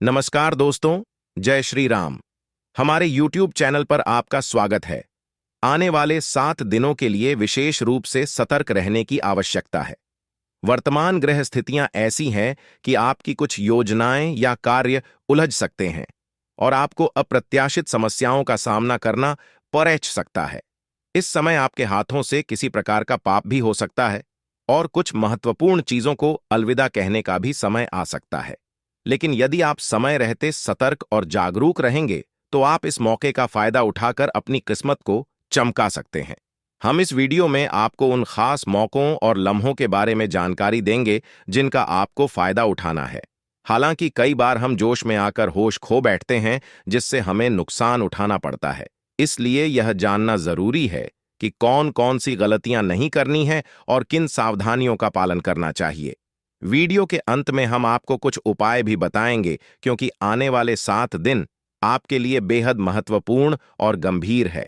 नमस्कार दोस्तों, जय श्री राम। हमारे YouTube चैनल पर आपका स्वागत है। आने वाले 7 दिनों के लिए विशेष रूप से सतर्क रहने की आवश्यकता है। वर्तमान ग्रह स्थितियां ऐसी हैं कि आपकी कुछ योजनाएं या कार्य उलझ सकते हैं और आपको अप्रत्याशित समस्याओं का सामना करना पड़ सकता है। इस समय आपके हाथों से किसी प्रकार का पाप भी हो सकता है और कुछ महत्वपूर्ण चीजों को अलविदा कहने का भी समय आ सकता है। लेकिन यदि आप समय रहते सतर्क और जागरूक रहेंगे, तो आप इस मौके का फायदा उठाकर अपनी किस्मत को चमका सकते हैं। हम इस वीडियो में आपको उन खास मौकों और लम्हों के बारे में जानकारी देंगे जिनका आपको फायदा उठाना है। हालांकि कई बार हम जोश में आकर होश खो बैठते हैं, जिससे हमें नुकसान उठाना पड़ता है। इसलिए यह जानना जरूरी है कि कौन कौन सी गलतियां नहीं करनी है और किन सावधानियों का पालन करना चाहिए। वीडियो के अंत में हम आपको कुछ उपाय भी बताएंगे, क्योंकि आने वाले 7 दिन आपके लिए बेहद महत्वपूर्ण और गंभीर है।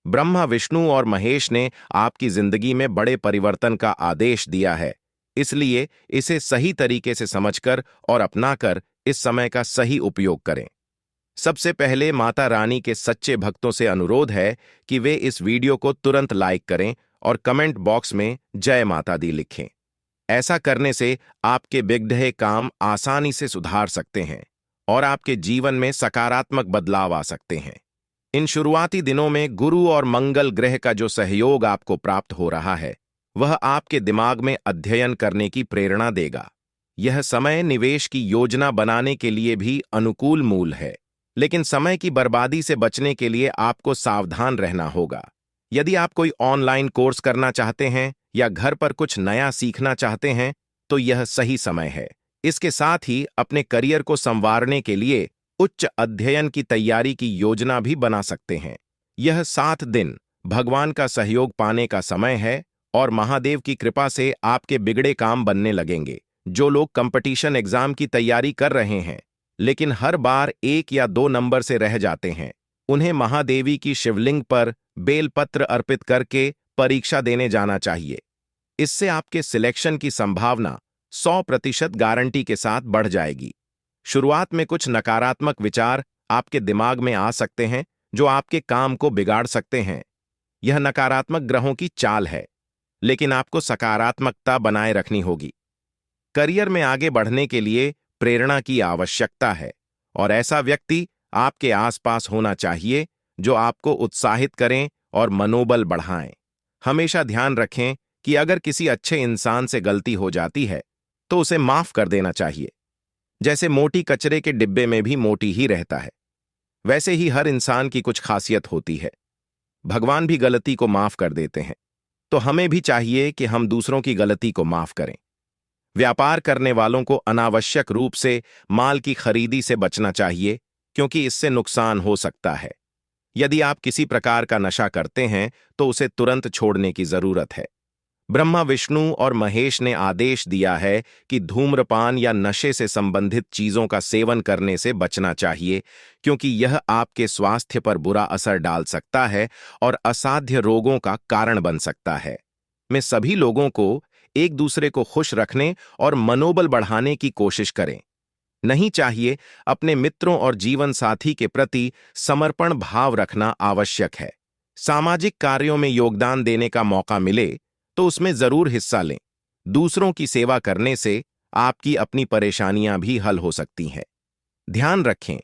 ब्रह्मा, विष्णु और महेश ने आपकी जिंदगी में बड़े परिवर्तन का आदेश दिया है, इसलिए इसे सही तरीके से समझकर और अपनाकर इस समय का सही उपयोग करें। सबसे पहले माता रानी के सच्चे भक्तों से अनुरोध है कि वे इस वीडियो को तुरंत लाइक करें और कमेंट बॉक्स में जय माता दी लिखें। ऐसा करने से आपके बिगड़े काम आसानी से सुधार सकते हैं और आपके जीवन में सकारात्मक बदलाव आ सकते हैं। इन शुरुआती दिनों में गुरु और मंगल ग्रह का जो सहयोग आपको प्राप्त हो रहा है, वह आपके दिमाग में अध्ययन करने की प्रेरणा देगा। यह समय निवेश की योजना बनाने के लिए भी अनुकूल मूल है, लेकिन समय की बर्बादी से बचने के लिए आपको सावधान रहना होगा। यदि आप कोई ऑनलाइन कोर्स करना चाहते हैं या घर पर कुछ नया सीखना चाहते हैं, तो यह सही समय है। इसके साथ ही अपने करियर को संवारने के लिए उच्च अध्ययन की तैयारी की योजना भी बना सकते हैं। यह 7 दिन भगवान का सहयोग पाने का समय है और महादेव की कृपा से आपके बिगड़े काम बनने लगेंगे। जो लोग कंपटीशन एग्जाम की तैयारी कर रहे हैं, लेकिन हर बार 1 या 2 नंबर से रह जाते हैं, उन्हें महादेवी की शिवलिंग पर बेलपत्र अर्पित करके परीक्षा देने जाना चाहिए। इससे आपके सिलेक्शन की संभावना 100% गारंटी के साथ बढ़ जाएगी। शुरुआत में कुछ नकारात्मक विचार आपके दिमाग में आ सकते हैं, जो आपके काम को बिगाड़ सकते हैं। यह नकारात्मक ग्रहों की चाल है, लेकिन आपको सकारात्मकता बनाए रखनी होगी। करियर में आगे बढ़ने के लिए प्रेरणा की आवश्यकता है और ऐसा व्यक्ति आपके आसपास होना चाहिए जो आपको उत्साहित करें और मनोबल बढ़ाएं। हमेशा ध्यान रखें कि अगर किसी अच्छे इंसान से गलती हो जाती है, तो उसे माफ कर देना चाहिए। जैसे मोटी कचरे के डिब्बे में भी मोटी ही रहता है, वैसे ही हर इंसान की कुछ खासियत होती है। भगवान भी गलती को माफ कर देते हैं, तो हमें भी चाहिए कि हम दूसरों की गलती को माफ करें। व्यापार करने वालों को अनावश्यक रूप से माल की खरीदी से बचना चाहिए, क्योंकि इससे नुकसान हो सकता है। यदि आप किसी प्रकार का नशा करते हैं, तो उसे तुरंत छोड़ने की जरूरत है। ब्रह्मा, विष्णु और महेश ने आदेश दिया है कि धूम्रपान या नशे से संबंधित चीजों का सेवन करने से बचना चाहिए, क्योंकि यह आपके स्वास्थ्य पर बुरा असर डाल सकता है और असाध्य रोगों का कारण बन सकता है। मैं सभी लोगों को एक दूसरे को खुश रखने और मनोबल बढ़ाने की कोशिश करें। नहीं चाहिए अपने मित्रों और जीवन साथी के प्रति समर्पण भाव रखना आवश्यक है। सामाजिक कार्यों में योगदान देने का मौका मिले तो उसमें जरूर हिस्सा लें। दूसरों की सेवा करने से आपकी अपनी परेशानियां भी हल हो सकती हैं। ध्यान रखें,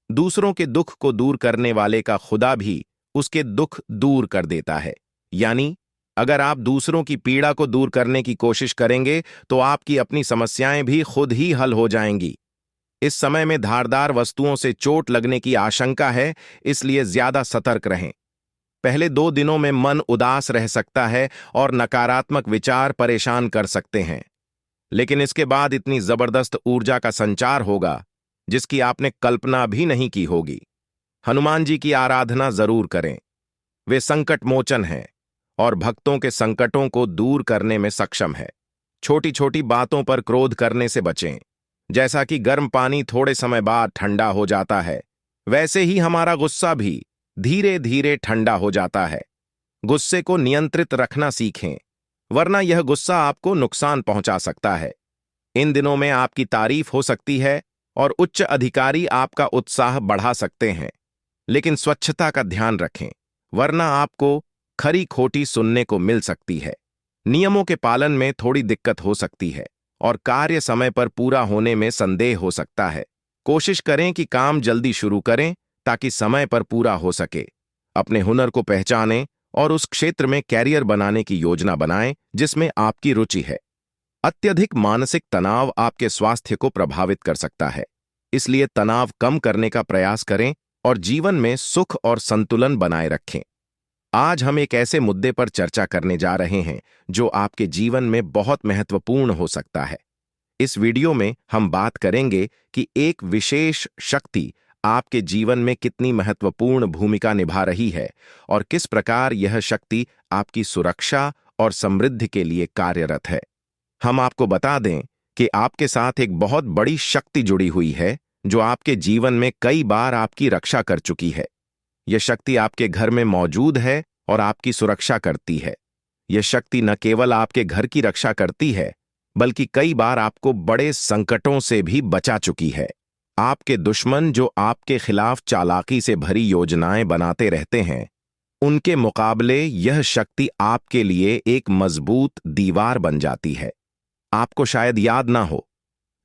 दूसरों के दुख को दूर करने वाले का खुदा भी उसके दुख दूर कर देता है। यानी अगर आप दूसरों की पीड़ा को दूर करने की कोशिश करेंगे, तो आपकी अपनी समस्याएं भी खुद ही हल हो जाएंगी। इस समय में धारदार वस्तुओं से चोट लगने की आशंका है, इसलिए ज्यादा सतर्क रहें। पहले 2 दिनों में मन उदास रह सकता है और नकारात्मक विचार परेशान कर सकते हैं, लेकिन इसके बाद इतनी जबरदस्त ऊर्जा का संचार होगा जिसकी आपने कल्पना भी नहीं की होगी। हनुमान जी की आराधना जरूर करें। वे संकट मोचन हैं और भक्तों के संकटों को दूर करने में सक्षम है। छोटी छोटी बातों पर क्रोध करने से बचें। जैसा कि गर्म पानी थोड़े समय बाद ठंडा हो जाता है, वैसे ही हमारा गुस्सा भी धीरे धीरे ठंडा हो जाता है। गुस्से को नियंत्रित रखना सीखें, वरना यह गुस्सा आपको नुकसान पहुंचा सकता है। इन दिनों में आपकी तारीफ हो सकती है और उच्च अधिकारी आपका उत्साह बढ़ा सकते हैं। लेकिन स्वच्छता का ध्यान रखें, वरना आपको खरी खोटी सुनने को मिल सकती है। नियमों के पालन में थोड़ी दिक्कत हो सकती है और कार्य समय पर पूरा होने में संदेह हो सकता है। कोशिश करें कि काम जल्दी शुरू करें ताकि समय पर पूरा हो सके। अपने हुनर को पहचानें और उस क्षेत्र में कैरियर बनाने की योजना बनाएं जिसमें आपकी रुचि है। अत्यधिक मानसिक तनाव आपके स्वास्थ्य को प्रभावित कर सकता है, इसलिए तनाव कम करने का प्रयास करें और जीवन में सुख और संतुलन बनाए रखें। आज हम एक ऐसे मुद्दे पर चर्चा करने जा रहे हैं जो आपके जीवन में बहुत महत्वपूर्ण हो सकता है। इस वीडियो में हम बात करेंगे कि एक विशेष शक्ति आपके जीवन में कितनी महत्वपूर्ण भूमिका निभा रही है और किस प्रकार यह शक्ति आपकी सुरक्षा और समृद्धि के लिए कार्यरत है। हम आपको बता दें कि आपके साथ एक बहुत बड़ी शक्ति जुड़ी हुई है जो आपके जीवन में कई बार आपकी रक्षा कर चुकी है। यह शक्ति आपके घर में मौजूद है और आपकी सुरक्षा करती है। यह शक्ति न केवल आपके घर की रक्षा करती है, बल्कि कई बार आपको बड़े संकटों से भी बचा चुकी है। आपके दुश्मन जो आपके खिलाफ चालाकी से भरी योजनाएं बनाते रहते हैं, उनके मुकाबले यह शक्ति आपके लिए एक मजबूत दीवार बन जाती है। आपको शायद याद ना हो,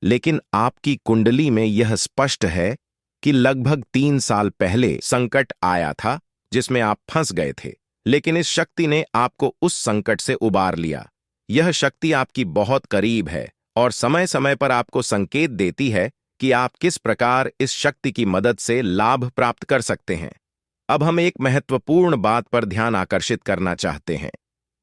लेकिन आपकी कुंडली में यह स्पष्ट है कि लगभग 3 साल पहले संकट आया था जिसमें आप फंस गए थे, लेकिन इस शक्ति ने आपको उस संकट से उबार लिया। यह शक्ति आपकी बहुत करीब है और समय समय पर आपको संकेत देती है कि आप किस प्रकार इस शक्ति की मदद से लाभ प्राप्त कर सकते हैं। अब हम एक महत्वपूर्ण बात पर ध्यान आकर्षित करना चाहते हैं।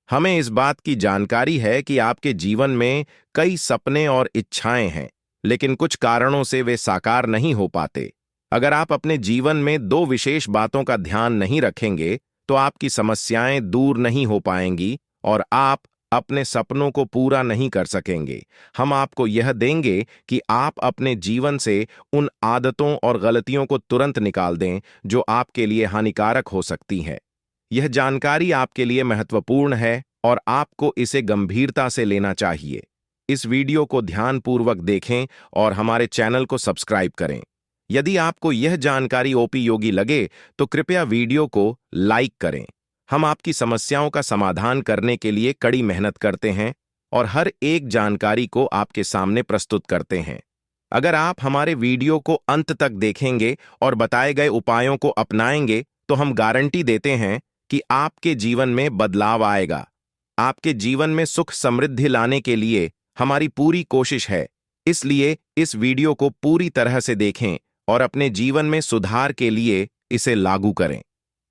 हमें इस बात की जानकारी है कि आपके जीवन में कई सपने और इच्छाएं हैं, लेकिन कुछ कारणों से वे साकार नहीं हो पाते। अगर आप अपने जीवन में 2 विशेष बातों का ध्यान नहीं रखेंगे, तो आपकी समस्याएं दूर नहीं हो पाएंगी और आप अपने सपनों को पूरा नहीं कर सकेंगे। हम आपको यह देंगे कि आप अपने जीवन से उन आदतों और गलतियों को तुरंत निकाल दें जो आपके लिए हानिकारक हो सकती हैं। यह जानकारी आपके लिए महत्वपूर्ण है और आपको इसे गंभीरता से लेना चाहिए। इस वीडियो को ध्यानपूर्वक देखें और हमारे चैनल को सब्सक्राइब करें। यदि आपको यह जानकारी उपयोगी लगे तो कृपया वीडियो को लाइक करें। हम आपकी समस्याओं का समाधान करने के लिए कड़ी मेहनत करते हैं और हर एक जानकारी को आपके सामने प्रस्तुत करते हैं। अगर आप हमारे वीडियो को अंत तक देखेंगे और बताए गए उपायों को अपनाएंगे, तो हम गारंटी देते हैं कि आपके जीवन में बदलाव आएगा। आपके जीवन में सुख समृद्धि लाने के लिए हमारी पूरी कोशिश है, इसलिए इस वीडियो को पूरी तरह से देखें और अपने जीवन में सुधार के लिए इसे लागू करें।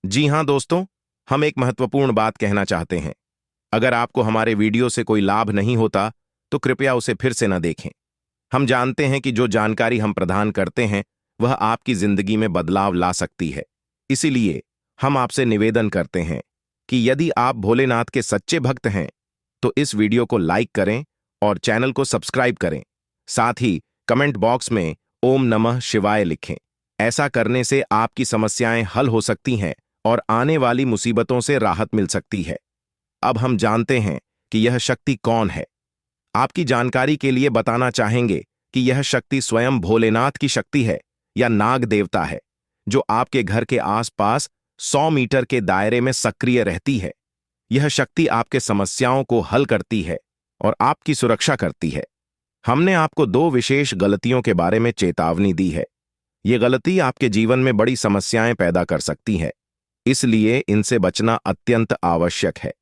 जी हां दोस्तों, हम एक महत्वपूर्ण बात कहना चाहते हैं। अगर आपको हमारे वीडियो से कोई लाभ नहीं होता, तो कृपया उसे फिर से न देखें। हम जानते हैं कि जो जानकारी हम प्रदान करते हैं वह आपकी जिंदगी में बदलाव ला सकती है। इसीलिए हम आपसे निवेदन करते हैं कि यदि आप भोलेनाथ के सच्चे भक्त हैं, तो इस वीडियो को लाइक करें और चैनल को सब्सक्राइब करें। साथ ही कमेंट बॉक्स में ओम नमः शिवाय लिखें। ऐसा करने से आपकी समस्याएं हल हो सकती हैं और आने वाली मुसीबतों से राहत मिल सकती है। अब हम जानते हैं कि यह शक्ति कौन है। आपकी जानकारी के लिए बताना चाहेंगे कि यह शक्ति स्वयं भोलेनाथ की शक्ति है या नाग देवता है, जो आपके घर के आसपास 100 मीटर के दायरे में सक्रिय रहती है। यह शक्ति आपके समस्याओं को हल करती है और आपकी सुरक्षा करती है। हमने आपको 2 विशेष गलतियों के बारे में चेतावनी दी है। ये गलती आपके जीवन में बड़ी समस्याएं पैदा कर सकती है, इसलिए इनसे बचना अत्यंत आवश्यक है।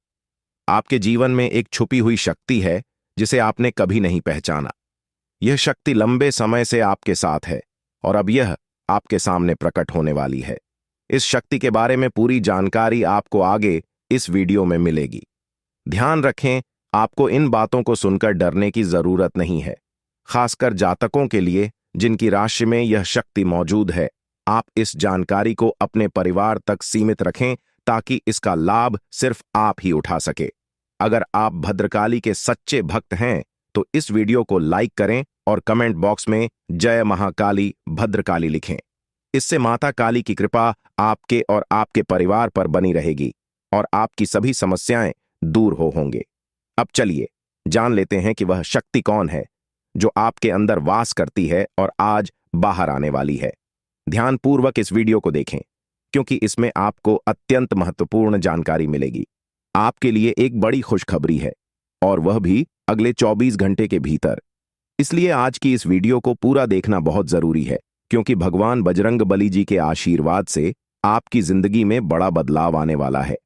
आपके जीवन में एक छुपी हुई शक्ति है जिसे आपने कभी नहीं पहचाना। यह शक्ति लंबे समय से आपके साथ है और अब यह आपके सामने प्रकट होने वाली है। इस शक्ति के बारे में पूरी जानकारी आपको आगे इस वीडियो में मिलेगी। ध्यान रखें, आपको इन बातों को सुनकर डरने की जरूरत नहीं है। खासकर जातकों के लिए जिनकी राशि में यह शक्ति मौजूद है, आप इस जानकारी को अपने परिवार तक सीमित रखें ताकि इसका लाभ सिर्फ आप ही उठा सके। अगर आप भद्रकाली के सच्चे भक्त हैं तो इस वीडियो को लाइक करें और कमेंट बॉक्स में जय महाकाली भद्रकाली लिखें। इससे माता काली की कृपा आपके और आपके परिवार पर बनी रहेगी और आपकी सभी समस्याएं दूर होंगे। अब चलिए जान लेते हैं कि वह शक्ति कौन है जो आपके अंदर वास करती है और आज बाहर आने वाली है। ध्यानपूर्वक इस वीडियो को देखें, क्योंकि इसमें आपको अत्यंत महत्वपूर्ण जानकारी मिलेगी। आपके लिए एक बड़ी खुशखबरी है, और वह भी अगले 24 घंटे के भीतर। इसलिए आज की इस वीडियो को पूरा देखना बहुत जरूरी है, क्योंकि भगवान बजरंगबली जी के आशीर्वाद से आपकी जिंदगी में बड़ा बदलाव आने वाला है।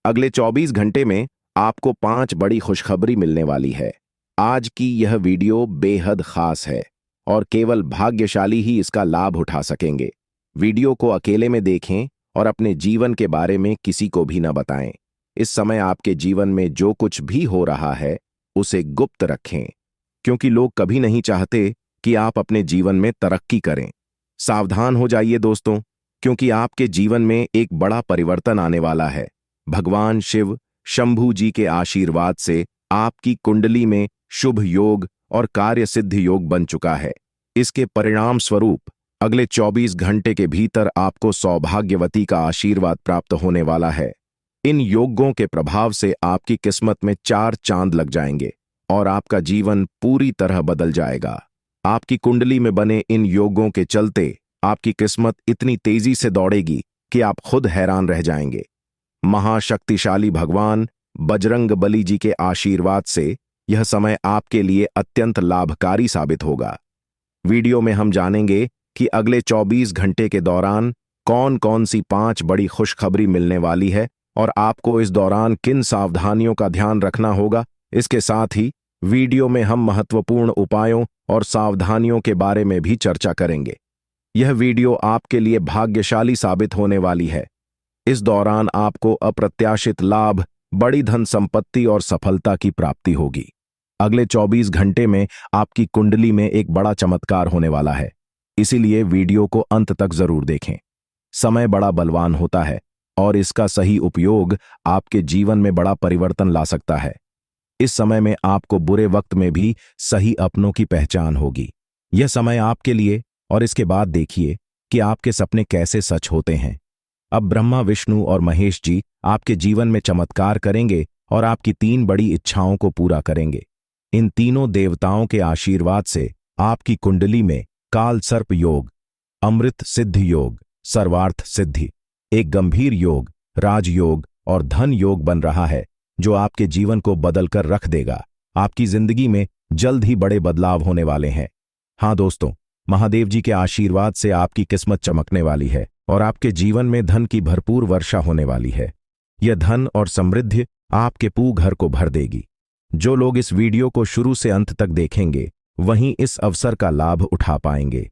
अगले 24 घंटे में आपको 5 बड़ी खुशखबरी मिलने वाली है। आज की यह वीडियो बेहद खास है और केवल भाग्यशाली ही इसका लाभ उठा सकेंगे। वीडियो को अकेले में देखें और अपने जीवन के बारे में किसी को भी न बताएं। इस समय आपके जीवन में जो कुछ भी हो रहा है उसे गुप्त रखें, क्योंकि लोग कभी नहीं चाहते कि आप अपने जीवन में तरक्की करें। सावधान हो जाइए दोस्तों, क्योंकि आपके जीवन में एक बड़ा परिवर्तन आने वाला है। भगवान शिव शंभू जी के आशीर्वाद से आपकी कुंडली में शुभ योग और कार्य सिद्धि योग बन चुका है। इसके परिणाम स्वरूप अगले 24 घंटे के भीतर आपको सौभाग्यवती का आशीर्वाद प्राप्त होने वाला है। इन योगों के प्रभाव से आपकी किस्मत में 4 चांद लग जाएंगे और आपका जीवन पूरी तरह बदल जाएगा। आपकी कुंडली में बने इन योगों के चलते आपकी किस्मत इतनी तेजी से दौड़ेगी कि आप खुद हैरान रह जाएंगे। महाशक्तिशाली भगवान बजरंगबली जी के आशीर्वाद से यह समय आपके लिए अत्यंत लाभकारी साबित होगा। वीडियो में हम जानेंगे कि अगले 24 घंटे के दौरान कौन कौन सी 5 बड़ी खुशखबरी मिलने वाली है और आपको इस दौरान किन सावधानियों का ध्यान रखना होगा। इसके साथ ही वीडियो में हम महत्वपूर्ण उपायों और सावधानियों के बारे में भी चर्चा करेंगे। यह वीडियो आपके लिए भाग्यशाली साबित होने वाली है। इस दौरान आपको अप्रत्याशित लाभ, बड़ी धन संपत्ति और सफलता की प्राप्ति होगी। अगले 24 घंटे में आपकी कुंडली में एक बड़ा चमत्कार होने वाला है, इसीलिए वीडियो को अंत तक जरूर देखें। समय बड़ा बलवान होता है और इसका सही उपयोग आपके जीवन में बड़ा परिवर्तन ला सकता है। इस समय में आपको बुरे वक्त में भी सही अपनों की पहचान होगी। यह समय आपके लिए, और इसके बाद देखिए कि आपके सपने कैसे सच होते हैं। अब ब्रह्मा, विष्णु और महेश जी आपके जीवन में चमत्कार करेंगे और आपकी 3 बड़ी इच्छाओं को पूरा करेंगे। इन तीनों देवताओं के आशीर्वाद से आपकी कुंडली में काल सर्प योग, अमृत सिद्धि योग, सर्वार्थ सिद्धि, एक गंभीर योग, राजयोग और धन योग बन रहा है, जो आपके जीवन को बदलकर रख देगा। आपकी जिंदगी में जल्द ही बड़े बदलाव होने वाले हैं। हाँ दोस्तों, महादेव जी के आशीर्वाद से आपकी किस्मत चमकने वाली है और आपके जीवन में धन की भरपूर वर्षा होने वाली है। यह धन और समृद्धि आपके पूरे घर को भर देगी। जो लोग इस वीडियो को शुरू से अंत तक देखेंगे वहीं इस अवसर का लाभ उठा पाएंगे।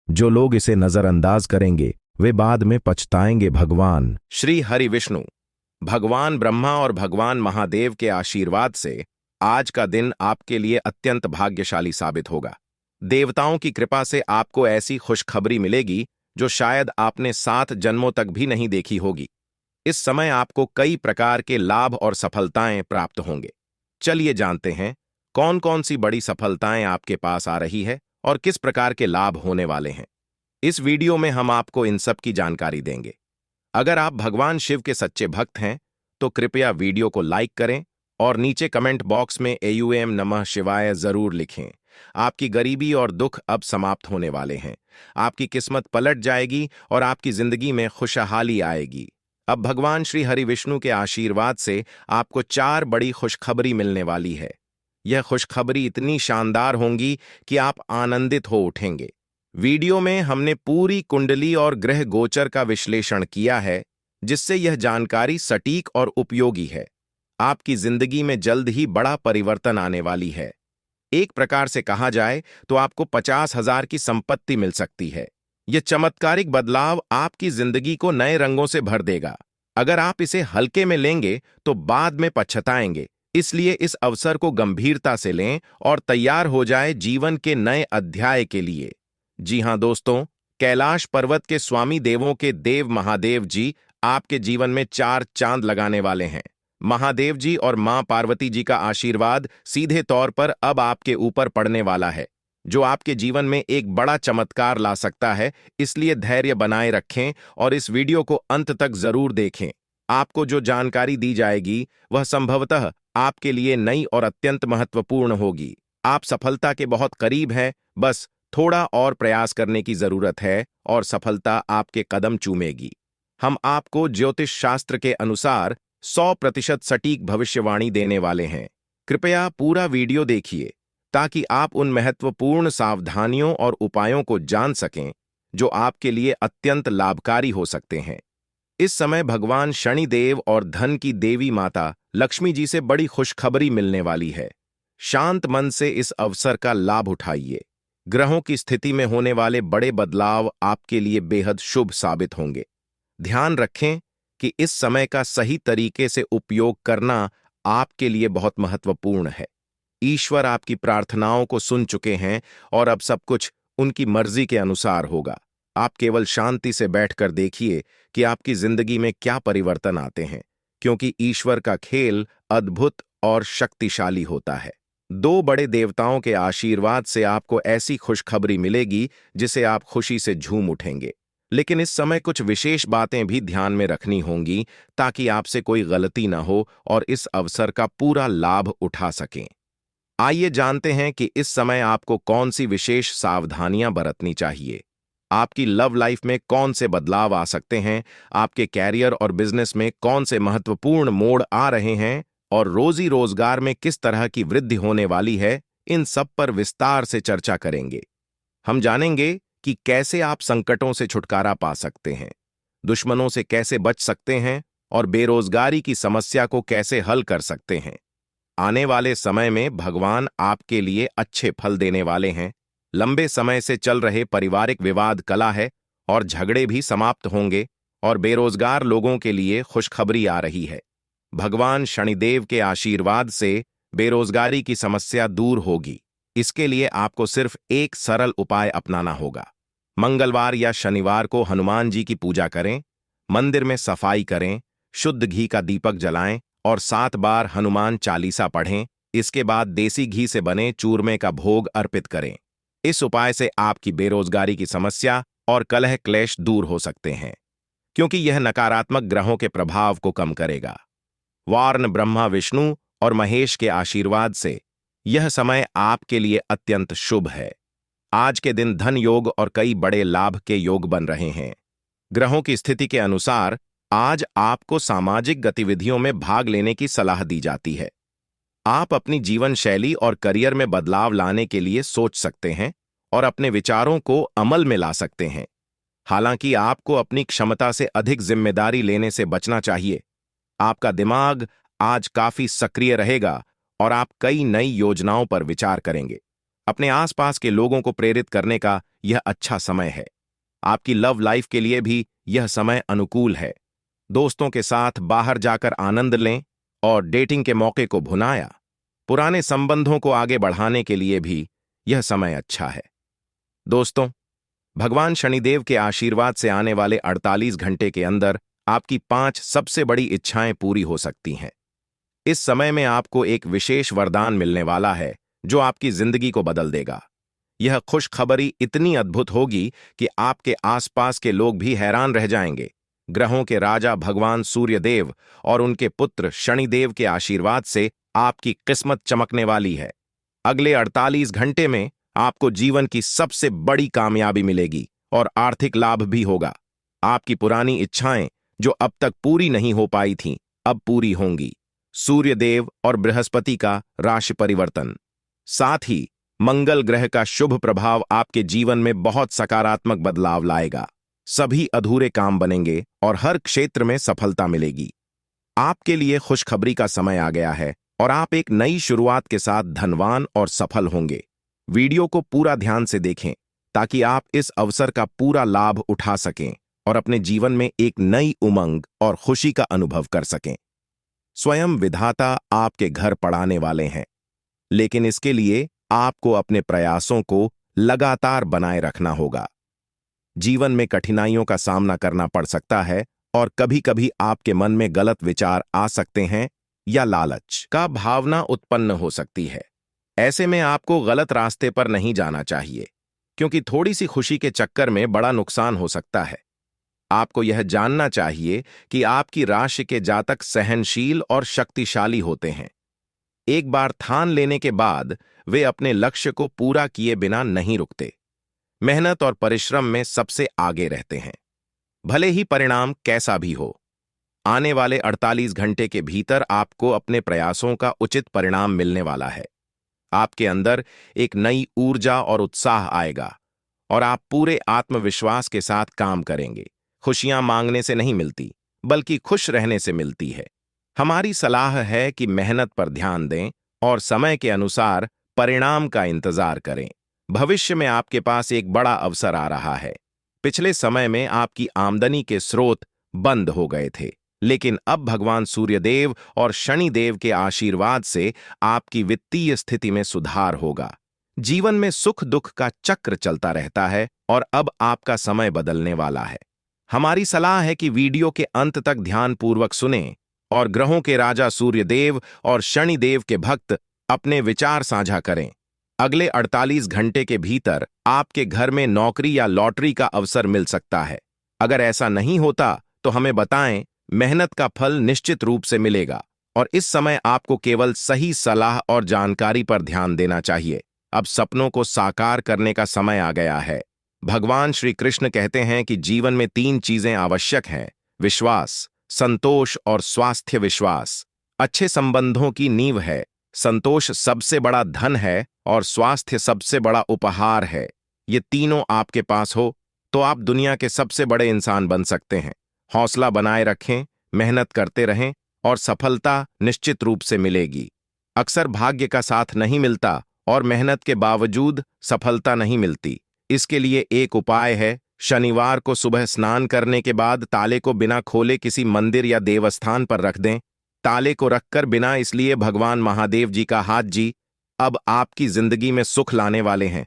जो लोग इसे नजरअंदाज करेंगे वे बाद में पछताएंगे। भगवान श्री हरि विष्णु, भगवान ब्रह्मा और भगवान महादेव के आशीर्वाद से आज का दिन आपके लिए अत्यंत भाग्यशाली साबित होगा। देवताओं की कृपा से आपको ऐसी खुशखबरी मिलेगी जो शायद आपने 7 जन्मों तक भी नहीं देखी होगी। इस समय आपको कई प्रकार के लाभ और सफलताएं प्राप्त होंगे। चलिए जानते हैं कौन कौन सी बड़ी सफलताएं आपके पास आ रही है और किस प्रकार के लाभ होने वाले हैं। इस वीडियो में हम आपको इन सब की जानकारी देंगे। अगर आप भगवान शिव के सच्चे भक्त हैं तो कृपया वीडियो को लाइक करें और नीचे कमेंट बॉक्स में एयूएम नमः शिवाय जरूर लिखें। आपकी गरीबी और दुख अब समाप्त होने वाले हैं। आपकी किस्मत पलट जाएगी और आपकी जिंदगी में खुशहाली आएगी। अब भगवान श्री हरि विष्णु के आशीर्वाद से आपको 4 बड़ी खुशखबरी मिलने वाली है। यह खुशखबरी इतनी शानदार होंगी कि आप आनंदित हो उठेंगे। वीडियो में हमने पूरी कुंडली और ग्रह गोचर का विश्लेषण किया है, जिससे यह जानकारी सटीक और उपयोगी है। आपकी जिंदगी में जल्द ही बड़ा परिवर्तन आने वाली है। एक प्रकार से कहा जाए तो आपको 50,000 की संपत्ति मिल सकती है। यह चमत्कारिक बदलाव आपकी जिंदगी को नए रंगों से भर देगा। अगर आप इसे हल्के में लेंगे तो बाद में पछताएंगे। इसलिए इस अवसर को गंभीरता से लें और तैयार हो जाए जीवन के नए अध्याय के लिए। जी हां दोस्तों, कैलाश पर्वत के स्वामी देवों के देव महादेव जी आपके जीवन में 4 चांद लगाने वाले हैं। महादेव जी और मां पार्वती जी का आशीर्वाद सीधे तौर पर अब आपके ऊपर पड़ने वाला है, जो आपके जीवन में एक बड़ा चमत्कार ला सकता है। इसलिए धैर्य बनाए रखें और इस वीडियो को अंत तक जरूर देखें। आपको जो जानकारी दी जाएगी वह संभवतः आपके लिए नई और अत्यंत महत्वपूर्ण होगी। आप सफलता के बहुत करीब हैं, बस थोड़ा और प्रयास करने की जरूरत है और सफलता आपके कदम चूमेगी। हम आपको ज्योतिष शास्त्र के अनुसार 100% सटीक भविष्यवाणी देने वाले हैं। कृपया पूरा वीडियो देखिए ताकि आप उन महत्वपूर्ण सावधानियों और उपायों को जान सकें जो आपके लिए अत्यंत लाभकारी हो सकते हैं। इस समय भगवान शनिदेव और धन की देवी माता लक्ष्मी जी से बड़ी खुशखबरी मिलने वाली है। शांत मन से इस अवसर का लाभ उठाइए। ग्रहों की स्थिति में होने वाले बड़े बदलाव आपके लिए बेहद शुभ साबित होंगे। ध्यान रखें कि इस समय का सही तरीके से उपयोग करना आपके लिए बहुत महत्वपूर्ण है। ईश्वर आपकी प्रार्थनाओं को सुन चुके हैं और अब सब कुछ उनकी मर्जी के अनुसार होगा। आप केवल शांति से बैठकर देखिए कि आपकी जिंदगी में क्या परिवर्तन आते हैं, क्योंकि ईश्वर का खेल अद्भुत और शक्तिशाली होता है। दो बड़े देवताओं के आशीर्वाद से आपको ऐसी खुशखबरी मिलेगी जिसे आप खुशी से झूम उठेंगे। लेकिन इस समय कुछ विशेष बातें भी ध्यान में रखनी होंगी ताकि आपसे कोई गलती न हो और इस अवसर का पूरा लाभ उठा सकें। आइए जानते हैं कि इस समय आपको कौन सी विशेष सावधानियां बरतनी चाहिए। आपकी लव लाइफ में कौन से बदलाव आ सकते हैं, आपके कैरियर और बिजनेस में कौन से महत्वपूर्ण मोड़ आ रहे हैं और रोजी रोजगार में किस तरह की वृद्धि होने वाली है, इन सब पर विस्तार से चर्चा करेंगे। हम जानेंगे कि कैसे आप संकटों से छुटकारा पा सकते हैं, दुश्मनों से कैसे बच सकते हैं और बेरोजगारी की समस्या को कैसे हल कर सकते हैं। आने वाले समय में भगवान आपके लिए अच्छे फल देने वाले हैं। लंबे समय से चल रहे पारिवारिक विवाद कला है और झगड़े भी समाप्त होंगे और बेरोजगार लोगों के लिए खुशखबरी आ रही है। भगवान शनिदेव के आशीर्वाद से बेरोजगारी की समस्या दूर होगी। इसके लिए आपको सिर्फ एक सरल उपाय अपनाना होगा। मंगलवार या शनिवार को हनुमान जी की पूजा करें, मंदिर में सफाई करें, शुद्ध घी का दीपक जलाएं और 7 बार हनुमान चालीसा पढ़ें। इसके बाद देसी घी से बने चूरमे का भोग अर्पित करें। इस उपाय से आपकी बेरोजगारी की समस्या और कलह क्लेश दूर हो सकते हैं, क्योंकि यह नकारात्मक ग्रहों के प्रभाव को कम करेगा। वार्ण ब्रह्मा विष्णु और महेश के आशीर्वाद से यह समय आपके लिए अत्यंत शुभ है। आज के दिन धन योग और कई बड़े लाभ के योग बन रहे हैं। ग्रहों की स्थिति के अनुसार आज आपको सामाजिक गतिविधियों में भाग लेने की सलाह दी जाती है। आप अपनी जीवन शैली और करियर में बदलाव लाने के लिए सोच सकते हैं और अपने विचारों को अमल में ला सकते हैं। हालांकि आपको अपनी क्षमता से अधिक जिम्मेदारी लेने से बचना चाहिए। आपका दिमाग आज काफी सक्रिय रहेगा और आप कई नई योजनाओं पर विचार करेंगे। अपने आसपास के लोगों को प्रेरित करने का यह अच्छा समय है। आपकी लव लाइफ के लिए भी यह समय अनुकूल है। दोस्तों के साथ बाहर जाकर आनंद लें और डेटिंग के मौके को भुनाया। पुराने संबंधों को आगे बढ़ाने के लिए भी यह समय अच्छा है। दोस्तों, भगवान शनिदेव के आशीर्वाद से आने वाले 48 घंटे के अंदर आपकी 5 सबसे बड़ी इच्छाएं पूरी हो सकती हैं। इस समय में आपको एक विशेष वरदान मिलने वाला है जो आपकी जिंदगी को बदल देगा। यह खुशखबरी इतनी अद्भुत होगी कि आपके आसपास के लोग भी हैरान रह जाएंगे। ग्रहों के राजा भगवान सूर्यदेव और उनके पुत्र शनिदेव के आशीर्वाद से आपकी किस्मत चमकने वाली है। अगले 48 घंटे में आपको जीवन की सबसे बड़ी कामयाबी मिलेगी और आर्थिक लाभ भी होगा। आपकी पुरानी इच्छाएं जो अब तक पूरी नहीं हो पाई थीं, अब पूरी होंगी। सूर्यदेव और बृहस्पति का राशि परिवर्तन, साथ ही मंगल ग्रह का शुभ प्रभाव आपके जीवन में बहुत सकारात्मक बदलाव लाएगा। सभी अधूरे काम बनेंगे और हर क्षेत्र में सफलता मिलेगी। आपके लिए खुशखबरी का समय आ गया है और आप एक नई शुरुआत के साथ धनवान और सफल होंगे। वीडियो को पूरा ध्यान से देखें ताकि आप इस अवसर का पूरा लाभ उठा सकें और अपने जीवन में एक नई उमंग और खुशी का अनुभव कर सकें। स्वयं विधाता आपके घर पड़ाने वाले हैं, लेकिन इसके लिए आपको अपने प्रयासों को लगातार बनाए रखना होगा। जीवन में कठिनाइयों का सामना करना पड़ सकता है और कभी-कभी आपके मन में गलत विचार आ सकते हैं या लालच का भावना उत्पन्न हो सकती है। ऐसे में आपको गलत रास्ते पर नहीं जाना चाहिए, क्योंकि थोड़ी सी खुशी के चक्कर में बड़ा नुकसान हो सकता है। आपको यह जानना चाहिए कि आपकी राशि के जातक सहनशील और शक्तिशाली होते हैं। एक बार ठान लेने के बाद वे अपने लक्ष्य को पूरा किए बिना नहीं रुकते। मेहनत और परिश्रम में सबसे आगे रहते हैं, भले ही परिणाम कैसा भी हो। आने वाले 48 घंटे के भीतर आपको अपने प्रयासों का उचित परिणाम मिलने वाला है। आपके अंदर एक नई ऊर्जा और उत्साह आएगा और आप पूरे आत्मविश्वास के साथ काम करेंगे। खुशियां मांगने से नहीं मिलती, बल्कि खुश रहने से मिलती है। हमारी सलाह है कि मेहनत पर ध्यान दें और समय के अनुसार परिणाम का इंतजार करें। भविष्य में आपके पास एक बड़ा अवसर आ रहा है। पिछले समय में आपकी आमदनी के स्रोत बंद हो गए थे, लेकिन अब भगवान सूर्यदेव और शनिदेव के आशीर्वाद से आपकी वित्तीय स्थिति में सुधार होगा। जीवन में सुख दुख का चक्र चलता रहता है और अब आपका समय बदलने वाला है। हमारी सलाह है कि वीडियो के अंत तक ध्यानपूर्वक सुनें और ग्रहों के राजा सूर्यदेव और शनिदेव के भक्त अपने विचार साझा करें। अगले 48 घंटे के भीतर आपके घर में नौकरी या लॉटरी का अवसर मिल सकता है। अगर ऐसा नहीं होता तो हमें बताएं। मेहनत का फल निश्चित रूप से मिलेगा और इस समय आपको केवल सही सलाह और जानकारी पर ध्यान देना चाहिए। अब सपनों को साकार करने का समय आ गया है। भगवान श्री कृष्ण कहते हैं कि जीवन में 3 चीजें आवश्यक हैं: विश्वास, संतोष और स्वास्थ्य। विश्वास अच्छे संबंधों की नींव है, संतोष सबसे बड़ा धन है और स्वास्थ्य सबसे बड़ा उपहार है। ये तीनों आपके पास हो तो आप दुनिया के सबसे बड़े इंसान बन सकते हैं। हौसला बनाए रखें, मेहनत करते रहें और सफलता निश्चित रूप से मिलेगी। अक्सर भाग्य का साथ नहीं मिलता और मेहनत के बावजूद सफलता नहीं मिलती। इसके लिए एक उपाय है। शनिवार को सुबह स्नान करने के बाद ताले को बिना खोले किसी मंदिर या देवस्थान पर रख दें। ताले को रखकर बिना इसलिए भगवान महादेव जी का हाथ जी अब आपकी जिंदगी में सुख लाने वाले हैं।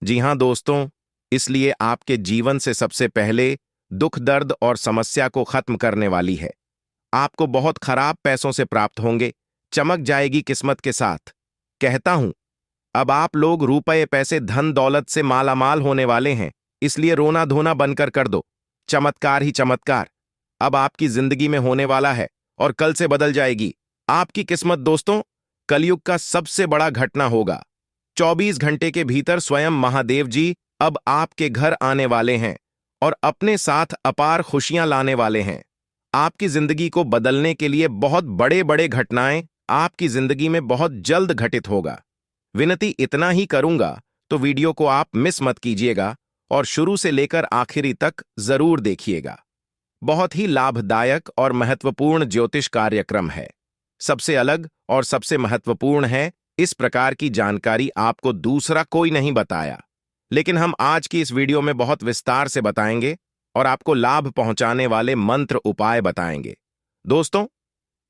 जी हां दोस्तों, इसलिए आपके जीवन से सबसे पहले दुख दर्द और समस्या को खत्म करने वाली है। आपको बहुत खराब पैसों से प्राप्त होंगे, चमक जाएगी किस्मत के साथ। कहता हूं, अब आप लोग रुपए पैसे धन दौलत से मालामाल होने वाले हैं, इसलिए रोना धोना बनकर कर दो। चमत्कार ही चमत्कार अब आपकी जिंदगी में होने वाला है और कल से बदल जाएगी आपकी किस्मत। दोस्तों, कलयुग का सबसे बड़ा घटना होगा। 24 घंटे के भीतर स्वयं महादेव जी अब आपके घर आने वाले हैं और अपने साथ अपार खुशियां लाने वाले हैं। आपकी जिंदगी को बदलने के लिए बहुत बड़े बड़े घटनाएं आपकी जिंदगी में बहुत जल्द घटित होगा। विनती इतना ही करूंगा, तो वीडियो को आप मिस मत कीजिएगा और शुरू से लेकर आखिरी तक जरूर देखिएगा। बहुत ही लाभदायक और महत्वपूर्ण ज्योतिष कार्यक्रम है। सबसे अलग और सबसे महत्वपूर्ण है, इस प्रकार की जानकारी आपको दूसरा कोई नहीं बताया, लेकिन हम आज की इस वीडियो में बहुत विस्तार से बताएंगे और आपको लाभ पहुंचाने वाले मंत्र उपाय बताएंगे। दोस्तों,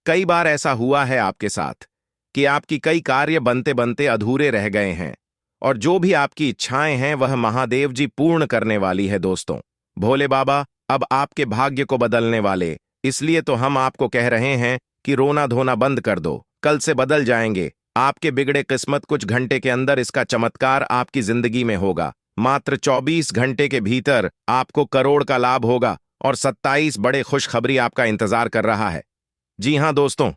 कई बार ऐसा हुआ है आपके साथ कि आपकी कई कार्य बनते बनते अधूरे रह गए हैं और जो भी आपकी इच्छाएं हैं वह महादेव जी पूर्ण करने वाली है। दोस्तों, भोले बाबा अब आपके भाग्य को बदलने वाले, इसलिए तो हम आपको कह रहे हैं कि रोना धोना बंद कर दो, कल से बदल जाएंगे आपके बिगड़े किस्मत। कुछ घंटे के अंदर इसका चमत्कार आपकी जिंदगी में होगा। मात्र 24 घंटे के भीतर आपको करोड़ का लाभ होगा और 27 बड़े खुशखबरी आपका इंतजार कर रहा है। जी हां दोस्तों,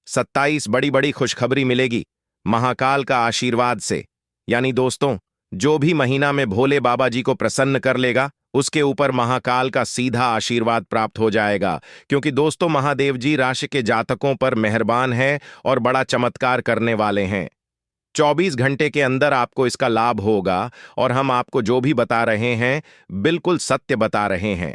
27 बड़ी बड़ी खुशखबरी मिलेगी महाकाल का आशीर्वाद से। यानी दोस्तों, जो भी महीना में भोले बाबा जी को प्रसन्न कर लेगा उसके ऊपर महाकाल का सीधा आशीर्वाद प्राप्त हो जाएगा, क्योंकि दोस्तों महादेव जी राशि के जातकों पर मेहरबान है और बड़ा चमत्कार करने वाले हैं। 24 घंटे के अंदर आपको इसका लाभ होगा और हम आपको जो भी बता रहे हैं बिल्कुल सत्य बता रहे हैं।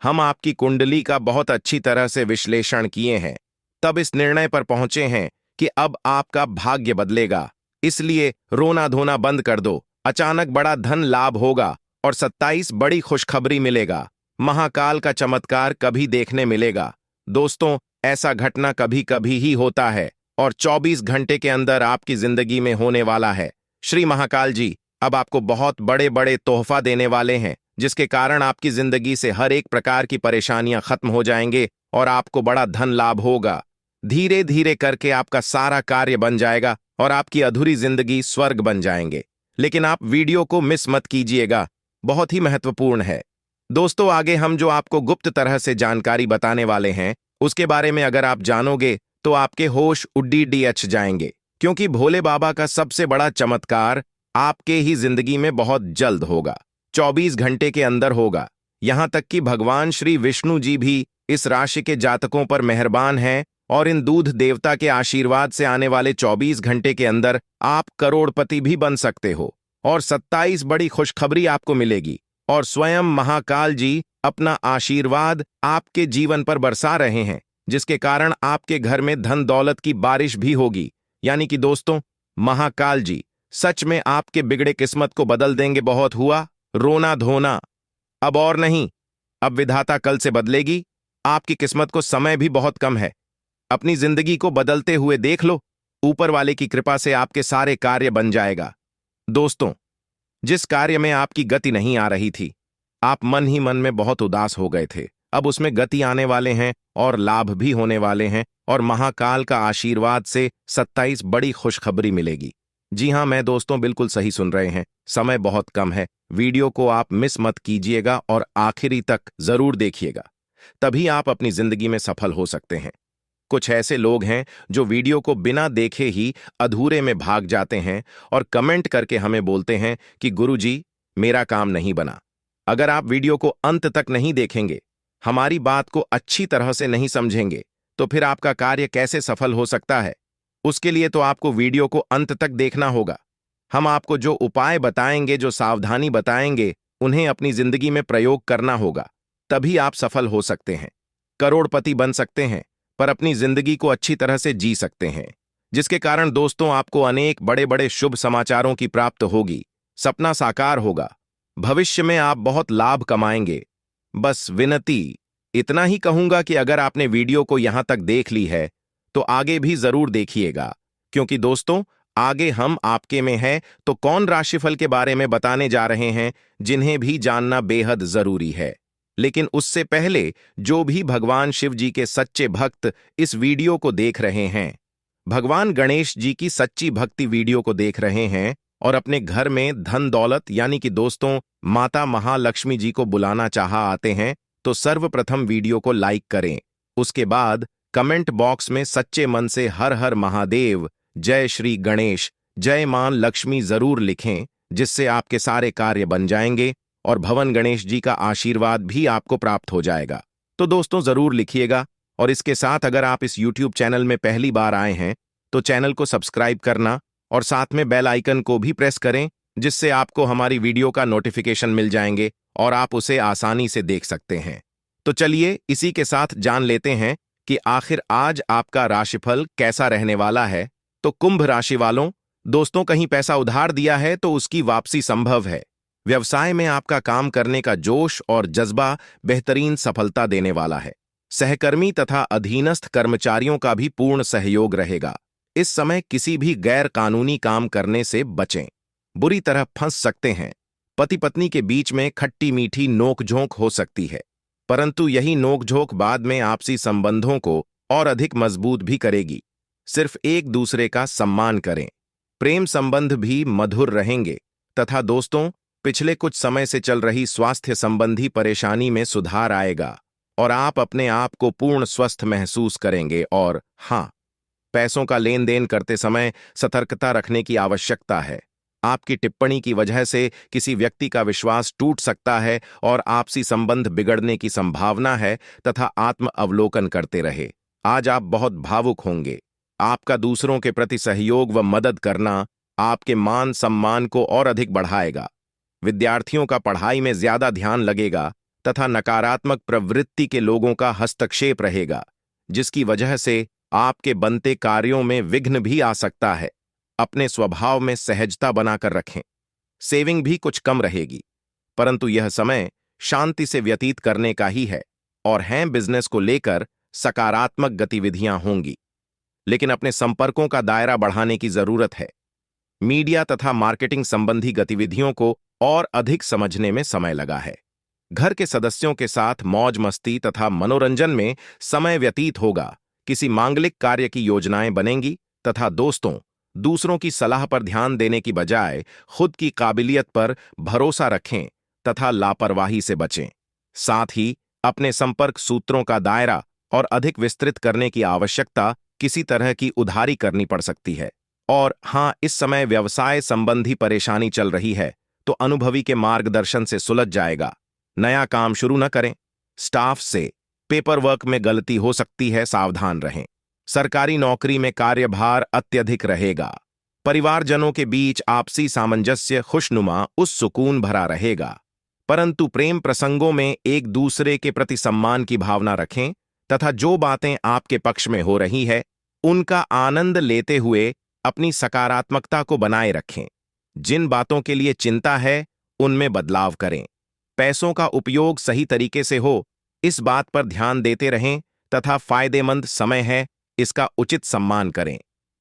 हम आपकी कुंडली का बहुत अच्छी तरह से विश्लेषण किए हैं, तब इस निर्णय पर पहुंचे हैं कि अब आपका भाग्य बदलेगा। इसलिए रोना धोना बंद कर दो, अचानक बड़ा धन लाभ होगा और 27 बड़ी खुशखबरी मिलेगा। महाकाल का चमत्कार कभी देखने मिलेगा। दोस्तों, ऐसा घटना कभी कभी ही होता है और 24 घंटे के अंदर आपकी जिंदगी में होने वाला है। श्री महाकाल जी अब आपको बहुत बड़े बड़े तोहफा देने वाले हैं, जिसके कारण आपकी जिंदगी से हर एक प्रकार की परेशानियां खत्म हो जाएंगे और आपको बड़ा धन लाभ होगा। धीरे धीरे करके आपका सारा कार्य बन जाएगा और आपकी अधूरी जिंदगी स्वर्ग बन जाएंगे। लेकिन आप वीडियो को मिस मत कीजिएगा, बहुत ही महत्वपूर्ण है। दोस्तों, आगे हम जो आपको गुप्त तरह से जानकारी बताने वाले हैं उसके बारे में अगर आप जानोगे तो आपके होश उड्डी जाएंगे। क्योंकि भोले बाबा का सबसे बड़ा चमत्कार आपके ही जिंदगी में बहुत जल्द होगा, 24 घंटे के अंदर होगा। यहां तक कि भगवान श्री विष्णु जी भी इस राशि के जातकों पर मेहरबान हैं और इन दूध देवता के आशीर्वाद से आने वाले 24 घंटे के अंदर आप करोड़पति भी बन सकते हो और 27 बड़ी खुशखबरी आपको मिलेगी और स्वयं महाकाल जी अपना आशीर्वाद आपके जीवन पर बरसा रहे हैं, जिसके कारण आपके घर में धन दौलत की बारिश भी होगी। यानी कि दोस्तों, महाकाल जी सच में आपके बिगड़े किस्मत को बदल देंगे। बहुत हुआ रोना धोना, अब और नहीं, अब विधाता कल से बदलेगी। आपकी किस्मत को समय भी बहुत कम है। अपनी जिंदगी को बदलते हुए देख लो, ऊपर वाले की कृपा से आपके सारे कार्य बन जाएगा। दोस्तों, जिस कार्य में आपकी गति नहीं आ रही थी, आप मन ही मन में बहुत उदास हो गए थे, अब उसमें गति आने वाले हैं और लाभ भी होने वाले हैं और महाकाल का आशीर्वाद से 27 बड़ी खुशखबरी मिलेगी। जी हां, मैं दोस्तों बिल्कुल सही सुन रहे हैं, समय बहुत कम है। वीडियो को आप मिस मत कीजिएगा और आखिरी तक जरूर देखिएगा, तभी आप अपनी जिंदगी में सफल हो सकते हैं। कुछ ऐसे लोग हैं जो वीडियो को बिना देखे ही अधूरे में भाग जाते हैं और कमेंट करके हमें बोलते हैं कि गुरुजी, मेरा काम नहीं बना। अगर आप वीडियो को अंत तक नहीं देखेंगे, हमारी बात को अच्छी तरह से नहीं समझेंगे, तो फिर आपका कार्य कैसे सफल हो सकता है? उसके लिए तो आपको वीडियो को अंत तक देखना होगा। हम आपको जो उपाय बताएंगे, जो सावधानी बताएंगे, उन्हें अपनी जिंदगी में प्रयोग करना होगा, तभी आप सफल हो सकते हैं, करोड़पति बन सकते हैं, पर अपनी जिंदगी को अच्छी तरह से जी सकते हैं, जिसके कारण दोस्तों आपको अनेक बड़े बड़े शुभ समाचारों की प्राप्त होगी, सपना साकार होगा, भविष्य में आप बहुत लाभ कमाएंगे। बस विनती इतना ही कहूंगा कि अगर आपने वीडियो को यहां तक देख ली है तो आगे भी जरूर देखिएगा, क्योंकि दोस्तों आगे हम आपके में हैं तो कौन राशिफल के बारे में बताने जा रहे हैं, जिन्हें भी जानना बेहद जरूरी है। लेकिन उससे पहले जो भी भगवान शिव जी के सच्चे भक्त इस वीडियो को देख रहे हैं, भगवान गणेश जी की सच्ची भक्ति वीडियो को देख रहे हैं और अपने घर में धन दौलत यानी कि दोस्तों माता महालक्ष्मी जी को बुलाना चाह आते हैं, तो सर्वप्रथम वीडियो को लाइक करें। उसके बाद कमेंट बॉक्स में सच्चे मन से हर हर महादेव, जय श्री गणेश, जय मां लक्ष्मी जरूर लिखें, जिससे आपके सारे कार्य बन जाएंगे और भवन गणेश जी का आशीर्वाद भी आपको प्राप्त हो जाएगा। तो दोस्तों जरूर लिखिएगा और इसके साथ अगर आप इस YouTube चैनल में पहली बार आए हैं तो चैनल को सब्सक्राइब करना और साथ में बेल आइकन को भी प्रेस करें, जिससे आपको हमारी वीडियो का नोटिफिकेशन मिल जाएंगे और आप उसे आसानी से देख सकते हैं। तो चलिए इसी के साथ जान लेते हैं कि आखिर आज आपका राशिफल कैसा रहने वाला है। तो कुंभ राशि वालों, दोस्तों कहीं पैसा उधार दिया है तो उसकी वापसी संभव है। व्यवसाय में आपका काम करने का जोश और जज्बा बेहतरीन सफलता देने वाला है। सहकर्मी तथा अधीनस्थ कर्मचारियों का भी पूर्ण सहयोग रहेगा। इस समय किसी भी गैर कानूनी काम करने से बचें, बुरी तरह फंस सकते हैं। पति पत्नी के बीच में खट्टी मीठी नोकझोंक हो सकती है, परंतु यही नोकझोंक बाद में आपसी संबंधों को और अधिक मजबूत भी करेगी। सिर्फ एक दूसरे का सम्मान करें, प्रेम संबंध भी मधुर रहेंगे तथा दोस्तों पिछले कुछ समय से चल रही स्वास्थ्य संबंधी परेशानी में सुधार आएगा और आप अपने आप को पूर्ण स्वस्थ महसूस करेंगे। और हाँ, पैसों का लेन देन करते समय सतर्कता रखने की आवश्यकता है। आपकी टिप्पणी की वजह से किसी व्यक्ति का विश्वास टूट सकता है और आपसी संबंध बिगड़ने की संभावना है तथा आत्म अवलोकन करते रहे। आज आप बहुत भावुक होंगे। आपका दूसरों के प्रति सहयोग व मदद करना आपके मान सम्मान को और अधिक बढ़ाएगा। विद्यार्थियों का पढ़ाई में ज्यादा ध्यान लगेगा तथा नकारात्मक प्रवृत्ति के लोगों का हस्तक्षेप रहेगा, जिसकी वजह से आपके बनते कार्यों में विघ्न भी आ सकता है। अपने स्वभाव में सहजता बनाकर रखें। सेविंग भी कुछ कम रहेगी, परंतु यह समय शांति से व्यतीत करने का ही है और हैं बिजनेस को लेकर सकारात्मक गतिविधियां होंगी, लेकिन अपने संपर्कों का दायरा बढ़ाने की जरूरत है। मीडिया तथा मार्केटिंग संबंधी गतिविधियों को और अधिक समझने में समय लगा है। घर के सदस्यों के साथ मौज मस्ती तथा मनोरंजन में समय व्यतीत होगा। किसी मांगलिक कार्य की योजनाएं बनेंगी तथा दोस्तों दूसरों की सलाह पर ध्यान देने की बजाय खुद की काबिलियत पर भरोसा रखें तथा लापरवाही से बचें। साथ ही अपने संपर्क सूत्रों का दायरा और अधिक विस्तृत करने की आवश्यकता, किसी तरह की उधारी करनी पड़ सकती है और हाँ, इस समय व्यवसाय संबंधी परेशानी चल रही है तो अनुभवी के मार्गदर्शन से सुलझ जाएगा। नया काम शुरू न करें। स्टाफ से पेपर वर्क में गलती हो सकती है, सावधान रहें। सरकारी नौकरी में कार्यभार अत्यधिक रहेगा। परिवारजनों के बीच आपसी सामंजस्य खुशनुमा उस सुकून भरा रहेगा। परंतु प्रेम प्रसंगों में एक दूसरे के प्रति सम्मान की भावना रखें तथा जो बातें आपके पक्ष में हो रही है उनका आनंद लेते हुए अपनी सकारात्मकता को बनाए रखें। जिन बातों के लिए चिंता है उनमें बदलाव करें। पैसों का उपयोग सही तरीके से हो, इस बात पर ध्यान देते रहें तथा फायदेमंद समय है, इसका उचित सम्मान करें।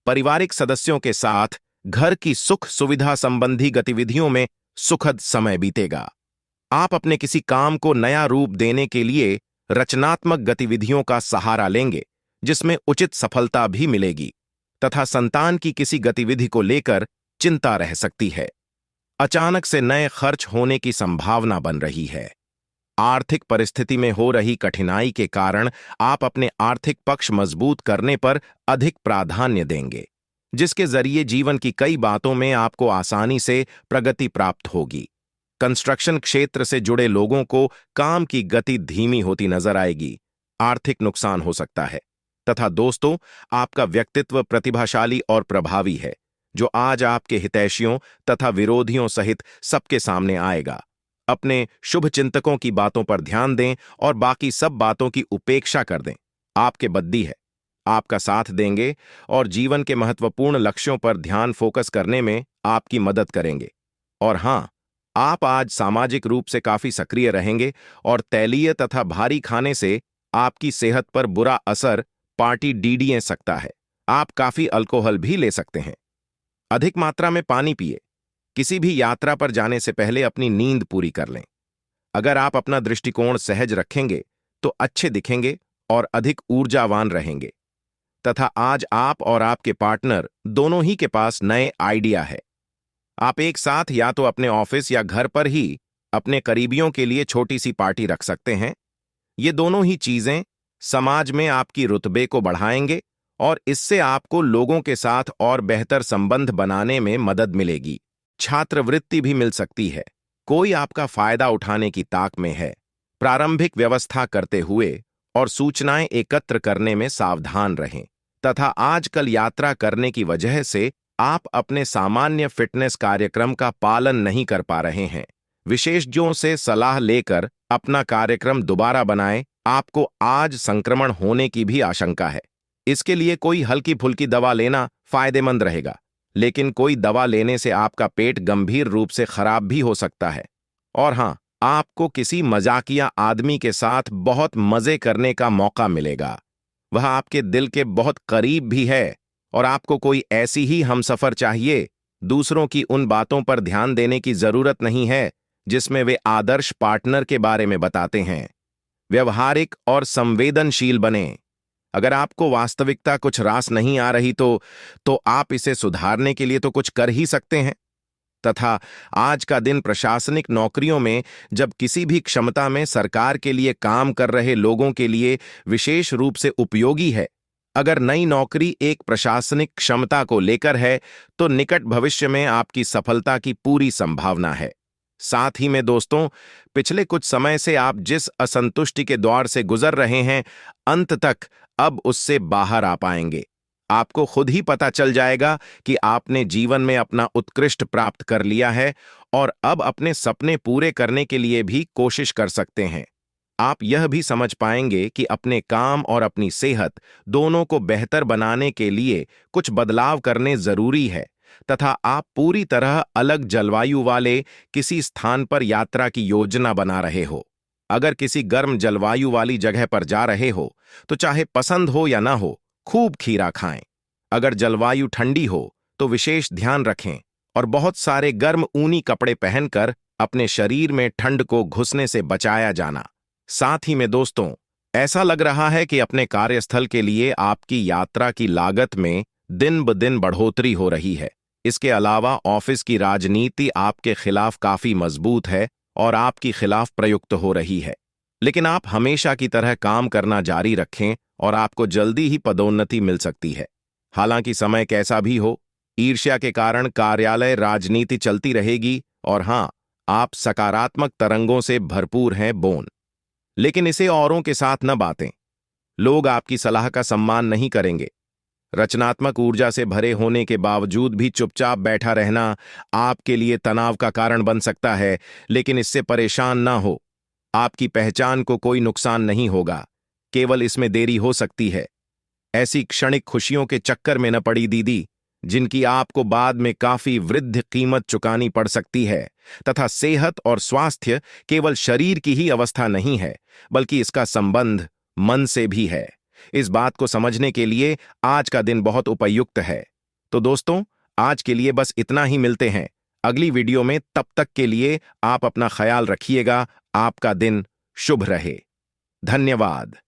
पारिवारिक सदस्यों के साथ घर की सुख सुविधा संबंधी गतिविधियों में सुखद समय बीतेगा। आप अपने किसी काम को नया रूप देने के लिए रचनात्मक गतिविधियों का सहारा लेंगे जिसमें उचित सफलता भी मिलेगी तथा संतान की किसी गतिविधि को लेकर चिंता रह सकती है। अचानक से नए खर्च होने की संभावना बन रही है। आर्थिक परिस्थिति में हो रही कठिनाई के कारण आप अपने आर्थिक पक्ष मजबूत करने पर अधिक प्राधान्य देंगे, जिसके जरिए जीवन की कई बातों में आपको आसानी से प्रगति प्राप्त होगी। कंस्ट्रक्शन क्षेत्र से जुड़े लोगों को काम की गति धीमी होती नजर आएगी। आर्थिक नुकसान हो सकता है। तथा दोस्तों, आपका व्यक्तित्व प्रतिभाशाली और प्रभावी है, जो आज आपके हितैषियों तथा विरोधियों सहित सबके सामने आएगा। अपने शुभ चिंतकों की बातों पर ध्यान दें और बाकी सब बातों की उपेक्षा कर दें। आपके बद्दी है, आपका साथ देंगे और जीवन के महत्वपूर्ण लक्ष्यों पर ध्यान फोकस करने में आपकी मदद करेंगे। और हाँ, आप आज सामाजिक रूप से काफी सक्रिय रहेंगे और तैलीय तथा भारी खाने से आपकी सेहत पर बुरा असर पार्टी डीडीए सकता है। आप काफी अल्कोहल भी ले सकते हैं। अधिक मात्रा में पानी पिए। किसी भी यात्रा पर जाने से पहले अपनी नींद पूरी कर लें। अगर आप अपना दृष्टिकोण सहज रखेंगे तो अच्छे दिखेंगे और अधिक ऊर्जावान रहेंगे। तथा आज आप और आपके पार्टनर दोनों ही के पास नए आइडिया है। आप एक साथ या तो अपने ऑफिस या घर पर ही अपने करीबियों के लिए छोटी सी पार्टी रख सकते हैं। ये दोनों ही चीजें समाज में आपकी रुतबे को बढ़ाएंगे और इससे आपको लोगों के साथ और बेहतर संबंध बनाने में मदद मिलेगी। छात्रवृत्ति भी मिल सकती है। कोई आपका फायदा उठाने की ताक में है। प्रारंभिक व्यवस्था करते हुए और सूचनाएं एकत्र करने में सावधान रहें। तथा आजकल यात्रा करने की वजह से आप अपने सामान्य फिटनेस कार्यक्रम का पालन नहीं कर पा रहे हैं। विशेषज्ञों से सलाह लेकर अपना कार्यक्रम दोबारा बनाएं। आपको आज संक्रमण होने की भी आशंका है। इसके लिए कोई हल्की फुल्की दवा लेना फायदेमंद रहेगा, लेकिन कोई दवा लेने से आपका पेट गंभीर रूप से खराब भी हो सकता है। और हाँ, आपको किसी मजाकिया आदमी के साथ बहुत मजे करने का मौका मिलेगा। वह आपके दिल के बहुत करीब भी है और आपको कोई ऐसी ही हमसफर चाहिए। दूसरों की उन बातों पर ध्यान देने की जरूरत नहीं है जिसमें वे आदर्श पार्टनर के बारे में बताते हैं। व्यवहारिक और संवेदनशील बने। अगर आपको वास्तविकता कुछ रास नहीं आ रही तो आप इसे सुधारने के लिए तो कुछ कर ही सकते हैं। तथा आज का दिन प्रशासनिक नौकरियों में जब किसी भी क्षमता में सरकार के लिए काम कर रहे लोगों के लिए विशेष रूप से उपयोगी है। अगर नई नौकरी एक प्रशासनिक क्षमता को लेकर है तो निकट भविष्य में आपकी सफलता की पूरी संभावना है। साथ ही में दोस्तों, पिछले कुछ समय से आप जिस असंतुष्टि के दौर से गुजर रहे हैं, अंत तक अब उससे बाहर आ पाएंगे। आपको खुद ही पता चल जाएगा कि आपने जीवन में अपना उत्कृष्ट प्राप्त कर लिया है और अब अपने सपने पूरे करने के लिए भी कोशिश कर सकते हैं। आप यह भी समझ पाएंगे कि अपने काम और अपनी सेहत दोनों को बेहतर बनाने के लिए कुछ बदलाव करने जरूरी है तथा आप पूरी तरह अलग जलवायु वाले किसी स्थान पर यात्रा की योजना बना रहे हो। अगर किसी गर्म जलवायु वाली जगह पर जा रहे हो तो चाहे पसंद हो या ना हो, खूब खीरा खाएं। अगर जलवायु ठंडी हो तो विशेष ध्यान रखें और बहुत सारे गर्म ऊनी कपड़े पहनकर अपने शरीर में ठंड को घुसने से बचाया जाना। साथ ही में दोस्तों, ऐसा लग रहा है कि अपने कार्यस्थल के लिए आपकी यात्रा की लागत में दिन ब दिन बढ़ोतरी हो रही है। इसके अलावा ऑफिस की राजनीति आपके खिलाफ काफी मजबूत है और आपकी खिलाफ प्रयुक्त हो रही है। लेकिन आप हमेशा की तरह काम करना जारी रखें और आपको जल्दी ही पदोन्नति मिल सकती है। हालांकि समय कैसा भी हो, ईर्ष्या के कारण कार्यालय राजनीति चलती रहेगी और हां, आप सकारात्मक तरंगों से भरपूर हैं बोन। लेकिन इसे औरों के साथ न बातें। लोग आपकी सलाह का सम्मान नहीं करेंगे। रचनात्मक ऊर्जा से भरे होने के बावजूद भी चुपचाप बैठा रहना आपके लिए तनाव का कारण बन सकता है, लेकिन इससे परेशान ना हो। आपकी पहचान को कोई नुकसान नहीं होगा, केवल इसमें देरी हो सकती है। ऐसी क्षणिक खुशियों के चक्कर में न पड़ी दीदी, जिनकी आपको बाद में काफी वृद्ध कीमत चुकानी पड़ सकती है। तथा सेहत और स्वास्थ्य केवल शरीर की ही अवस्था नहीं है, बल्कि इसका संबंध मन से भी है। इस बात को समझने के लिए आज का दिन बहुत उपयुक्त है। तो दोस्तों, आज के लिए बस इतना ही। मिलते हैं अगली वीडियो में। तब तक के लिए आप अपना ख्याल रखिएगा। आपका दिन शुभ रहे। धन्यवाद।